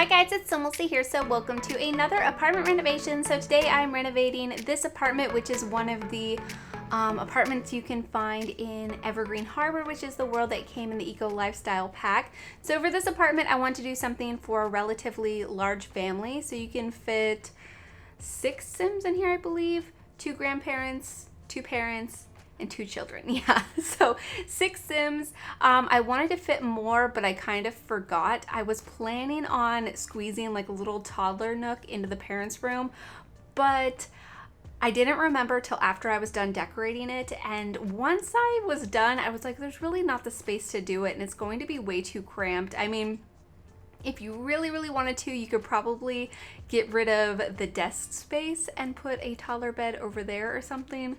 Hi guys, it's SimLicy here, so welcome to another apartment renovation. So today I'm renovating this apartment, which is one of the apartments you can find in Evergreen Harbor, which is the world that came in the Eco Lifestyle Pack. So for this apartment, I want to do something for a relatively large family. So you can fit 6 Sims in here, I believe, 2 grandparents, 2 parents, and 2 children. Yeah, so 6 Sims. I wanted to fit more, but I kind of forgot. I was planning on squeezing like a little toddler nook into the parents' room, but I didn't remember till after I was done decorating it. And once I was done, I was like, there's really not the space to do it, and it's going to be way too cramped. I mean, if you really wanted to, you could probably get rid of the desk space and put a toddler bed over there or something.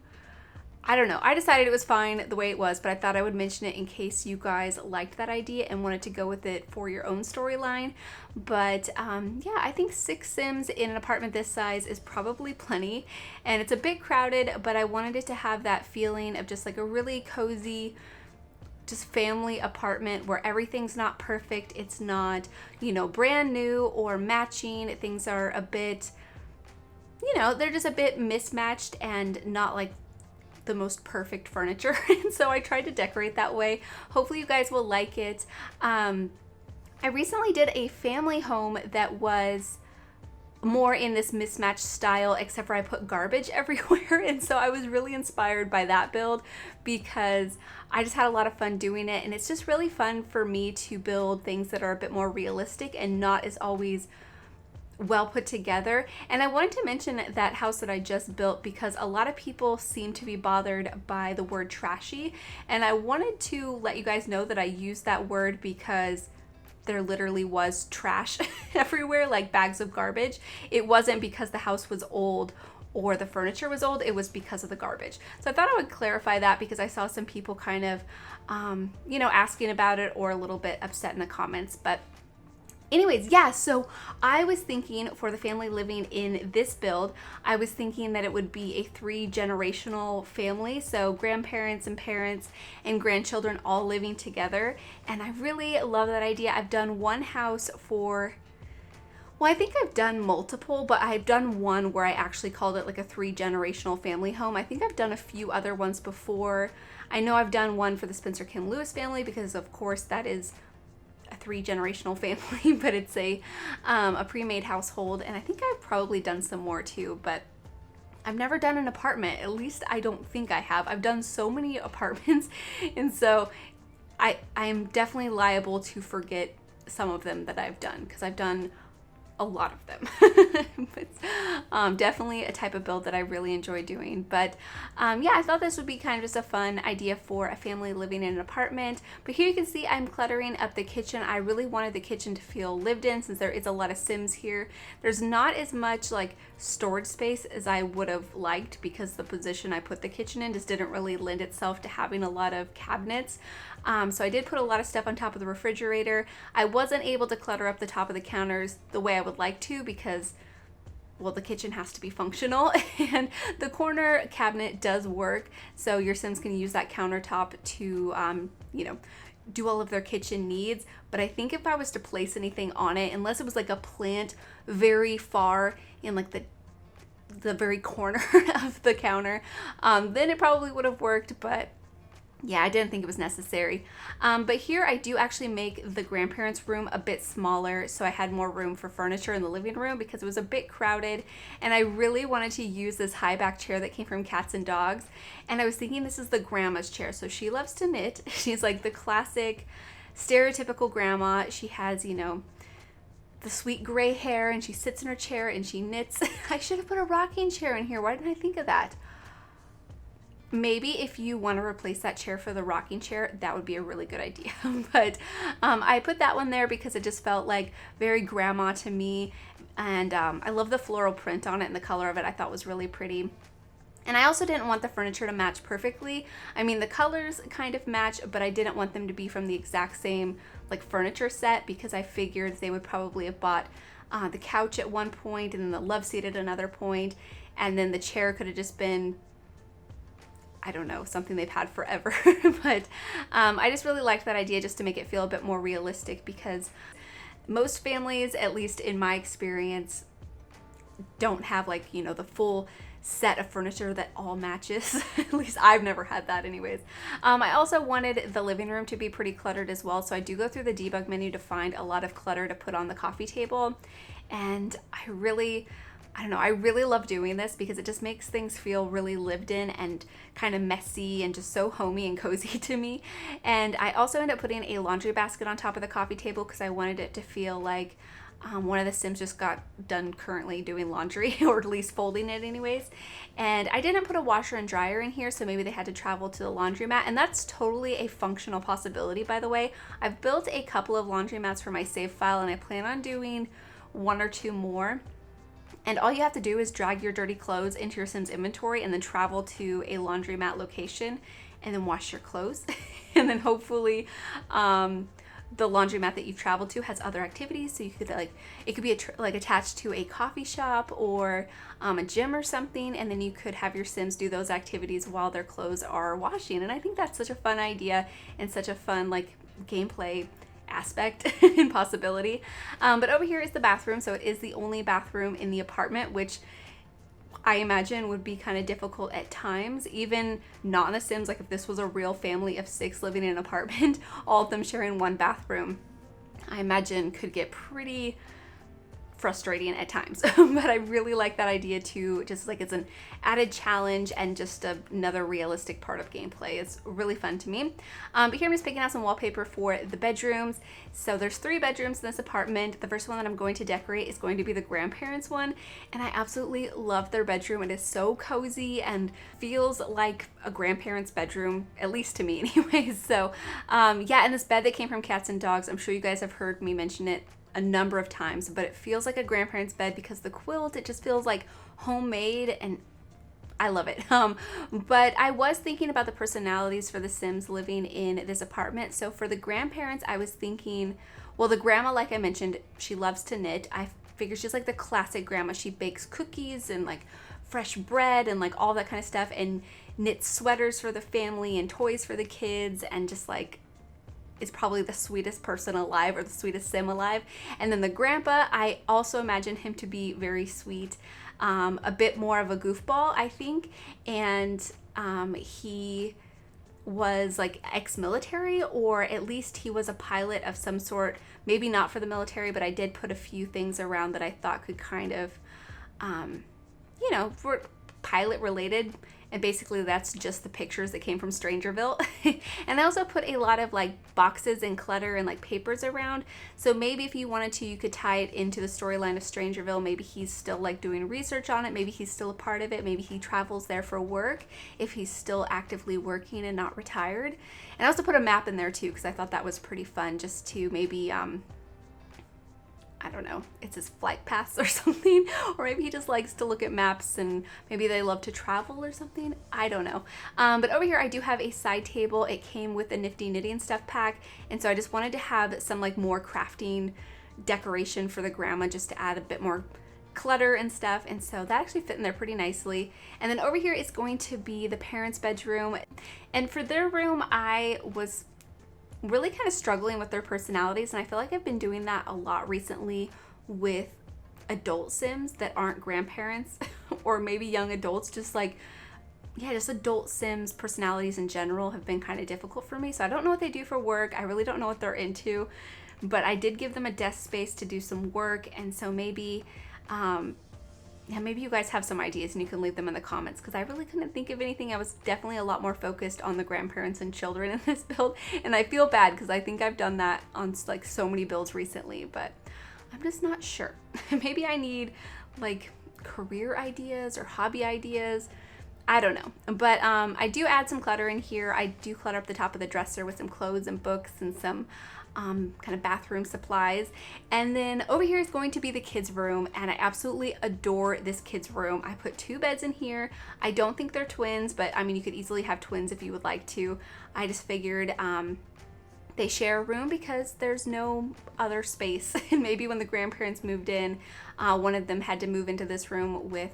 I don't know. I decided it was fine the way it was, but I thought I would mention it in case you guys liked that idea and wanted to go with it for your own storyline. But yeah, I think 6 Sims in an apartment this size is probably plenty. And it's a bit crowded, but I wanted it to have that feeling of just like a really cozy, just family apartment where everything's not perfect. It's not, you know, brand new or matching. Things are a bit, you know, they're just a bit mismatched and not like the most perfect furniture. And so I tried to decorate that way. Hopefully you guys will like it. I recently did a family home that was more in this mismatched style, except for I put garbage everywhere. And so I was really inspired by that build because I just had a lot of fun doing it. And it's just really fun for me to build things that are a bit more realistic and not as always well put together. And I wanted to mention that house that I just built because a lot of people seem to be bothered by the word trashy, and I wanted to let you guys know that I used that word because there literally was trash everywhere, like bags of garbage. It wasn't because the house was old or the furniture was old, it was because of the garbage. So I thought I would clarify that because I saw some people kind of you know, asking about it or a little bit upset in the comments. But anyways, yeah, so I was thinking for the family living in this build, I was thinking that it would be a 3-generational family. So grandparents and parents and grandchildren all living together. And I really love that idea. I've done one house for, well, I think I've done multiple, but I've done one where I actually called it like a 3-generational family home. I think I've done a few other ones before. I know I've done one for the Spencer Kim Lewis family because of course that is a 3-generational family, but it's a pre-made household. And I think I've probably done some more too, but I've never done an apartment. At least I don't think I have. I've done so many apartments, and so I am definitely liable to forget some of them that I've done because I've done a lot of them. But definitely a type of build that I really enjoy doing. But yeah, I thought this would be kind of just a fun idea for a family living in an apartment. But here you can see I'm cluttering up the kitchen. I really wanted the kitchen to feel lived in since there is a lot of Sims here. There's not as much like storage space as I would have liked because the position I put the kitchen in just didn't really lend itself to having a lot of cabinets. So I did put a lot of stuff on top of the refrigerator. I wasn't able to clutter up the top of the counters the way I would like to because, well, the kitchen has to be functional, and the corner cabinet does work. So your Sims can use that countertop to, you know, do all of their kitchen needs. But I think if I was to place anything on it, unless it was like a plant very far in like the very corner of the counter, then it probably would have worked. But yeah, I didn't think it was necessary. But here I do actually make the grandparents' room a bit smaller so I had more room for furniture in the living room because it was a bit crowded, and I really wanted to use this high back chair that came from Cats and Dogs. And I was thinking this is the grandma's chair. So she loves to knit. She's like the classic stereotypical grandma. She has, you know, the sweet gray hair, and she sits in her chair and she knits. I should have put a rocking chair in here. Why didn't I think of that? Maybe if you want to replace that chair for the rocking chair, that would be a really good idea. But I put that one there because it just felt like very grandma to me. And I love the floral print on it, and the color of it I thought was really pretty. And I also didn't want the furniture to match perfectly. I mean, the colors kind of match, but I didn't want them to be from the exact same like furniture set because I figured they would probably have bought the couch at one point and then the love seat at another point. And then the chair could have just been, I don't know, something they've had forever. But I just really liked that idea just to make it feel a bit more realistic because Most families, at least in my experience, don't have like, you know, the full set of furniture that all matches. At least I've never had that anyways. I also wanted the living room to be pretty cluttered as well, so I do go through the debug menu to find a lot of clutter to put on the coffee table. And I really love doing this because it just makes things feel really lived in and kind of messy and just so homey and cozy to me. And I also end up putting a laundry basket on top of the coffee table because I wanted it to feel like one of the Sims just got done currently doing laundry, or at least folding it anyways. And I didn't put a washer and dryer in here, so maybe they had to travel to the laundromat, and that's totally a functional possibility, by the way. I've built a couple of laundromats for my save file, and I plan on doing 1 or 2 more. And all you have to do is drag your dirty clothes into your Sims inventory and then travel to a laundromat location and then wash your clothes. And then hopefully the laundromat that you've traveled to has other activities, so you could it could be like attached to a coffee shop or a gym or something, and then you could have your Sims do those activities while their clothes are washing. And I think that's such a fun idea and such a fun like gameplay aspect and possibility. But over here is the bathroom, so it is the only bathroom in the apartment, which I imagine would be kind of difficult at times, even not in the Sims. Like if this was a real family of 6 living in an apartment, all of them sharing one bathroom, I imagine could get pretty frustrating at times. But I really like that idea too, just like it's an added challenge and just another realistic part of gameplay. It's really fun to me. But here I'm just picking out some wallpaper for the bedrooms. So there's 3 bedrooms in this apartment. The first one that I'm going to decorate is going to be the grandparents' one, and I absolutely love their bedroom. It is so cozy and feels like a grandparent's bedroom, at least to me anyways. So yeah, and this bed that came from Cats and Dogs, I'm sure you guys have heard me mention it a number of times, but it feels like a grandparent's bed because the quilt, it just feels like homemade, and I love it. But I was thinking about the personalities for the Sims living in this apartment. So for the grandparents, I was thinking, well, the grandma, like I mentioned, she loves to knit. I figure she's like the classic grandma. She bakes cookies and like fresh bread and like all that kind of stuff, and knits sweaters for the family and toys for the kids, and just like is probably the sweetest person alive, or the sweetest Sim alive. And then the grandpa, I also imagine him to be very sweet, a bit more of a goofball, I think. And he was like ex-military, or at least he was a pilot of some sort, maybe not for the military, but I did put a few things around that I thought could kind of, you know, for pilot related. And basically that's just the pictures that came from Strangerville. And I also put a lot of like boxes and clutter and like papers around. So maybe if you wanted to, you could tie it into the storyline of Strangerville. Maybe he's still like doing research on it. Maybe he's still a part of it. Maybe he travels there for work if he's still actively working and not retired. And I also put a map in there too, because I thought that was pretty fun, just to maybe, I don't know, it's his flight pass or something, or maybe he just likes to look at maps and maybe they love to travel or something. I don't know. But over here I do have a side table. It came with a nifty knitting stuff pack, and so I just wanted to have some like more crafting decoration for the grandma, just to add a bit more clutter and stuff, and so that actually fit in there pretty nicely. And then over here is going to be the parents' bedroom, and for their room I was really kind of struggling with their personalities, and I feel like I've been doing that a lot recently with adult Sims that aren't grandparents or maybe young adults. Just like, yeah, just adult Sims personalities in general have been kind of difficult for me. So I don't know what they do for work. I really don't know what they're into, but I did give them a desk space to do some work, and so maybe yeah, maybe you guys have some ideas and you can leave them in the comments, because I really couldn't think of anything. I was definitely a lot more focused on the grandparents and children in this build, and I feel bad because I think I've done that on like so many builds recently, but I'm just not sure. Maybe I need like career ideas or hobby ideas. I don't know, but I do add some clutter in here. I do clutter up the top of the dresser with some clothes and books and some kind of bathroom supplies. And then over here is going to be the kids' room, and I absolutely adore this kids' room. I put 2 beds in here. I don't think they're twins, but I mean, you could easily have twins if you would like to. I just figured they share a room because there's no other space. And maybe when the grandparents moved in, one of them had to move into this room with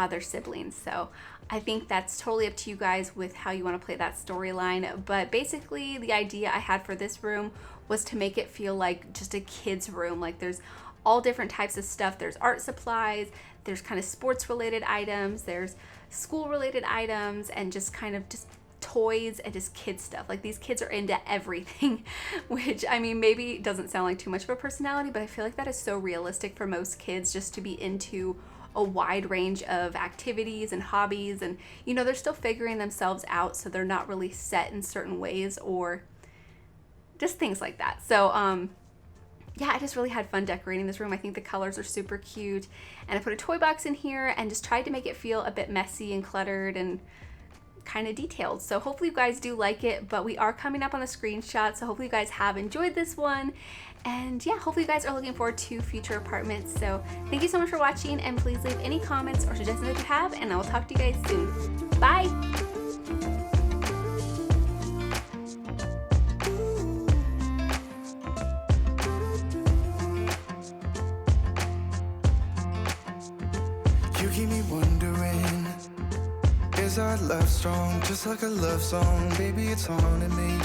their siblings. So I think that's totally up to you guys with how you want to play that storyline. But basically the idea I had for this room was to make it feel like just a kid's room. Like there's all different types of stuff. There's art supplies, there's kind of sports related items, there's school related items, and just kind of just toys and just kid stuff. Like these kids are into everything, which I mean maybe doesn't sound like too much of a personality, but I feel like that is so realistic for most kids, just to be into a wide range of activities and hobbies, and you know, they're still figuring themselves out, so they're not really set in certain ways or just things like that. So yeah, I just really had fun decorating this room. I think the colors are super cute, and I put a toy box in here and just tried to make it feel a bit messy and cluttered and kind of detailed. So hopefully you guys do like it, but we are coming up on the screenshot, so hopefully you guys have enjoyed this one. And yeah, hopefully you guys are looking forward to future apartments. So thank you so much for watching, and please leave any comments or suggestions that you have, and I will talk to you guys soon. Bye! You keep me wondering, is our love strong, just like a love song? Baby, it's haunting me.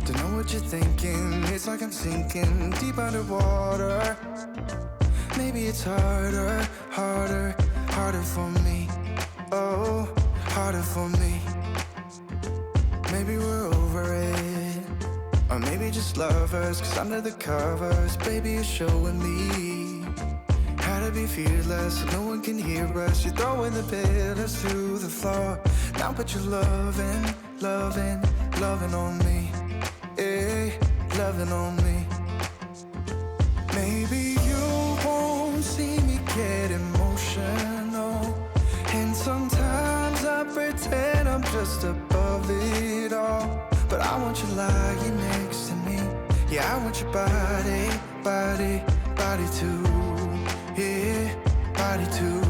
Don't know what you're thinking, it's like I'm sinking deep underwater. Maybe it's harder, harder, harder for me. Oh, harder for me. Maybe we're over it, or maybe just lovers, 'cause under the covers, baby, you're showing me how to be fearless, so no one can hear us. You're throwing the pillars through the floor. Now put your loving, loving, loving on me. Hey, loving on me. Maybe you won't see me get emotional, and sometimes I pretend I'm just above it all. But I want you lying next to me. Yeah, I want your body, body, body too. Yeah, body too.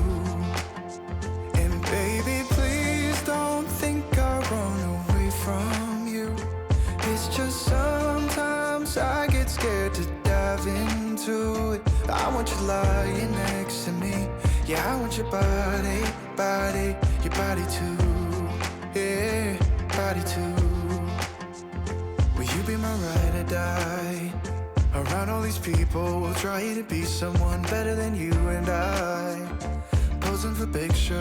And baby, please don't think I run away from you. It's just sometimes I get scared to dive into it. I want you lying next to me. Yeah, I want your body, body, your body too. Yeah, body too. Will you be my ride or die? Around all these people, we'll try to be someone better than you and I. Posing for pictures.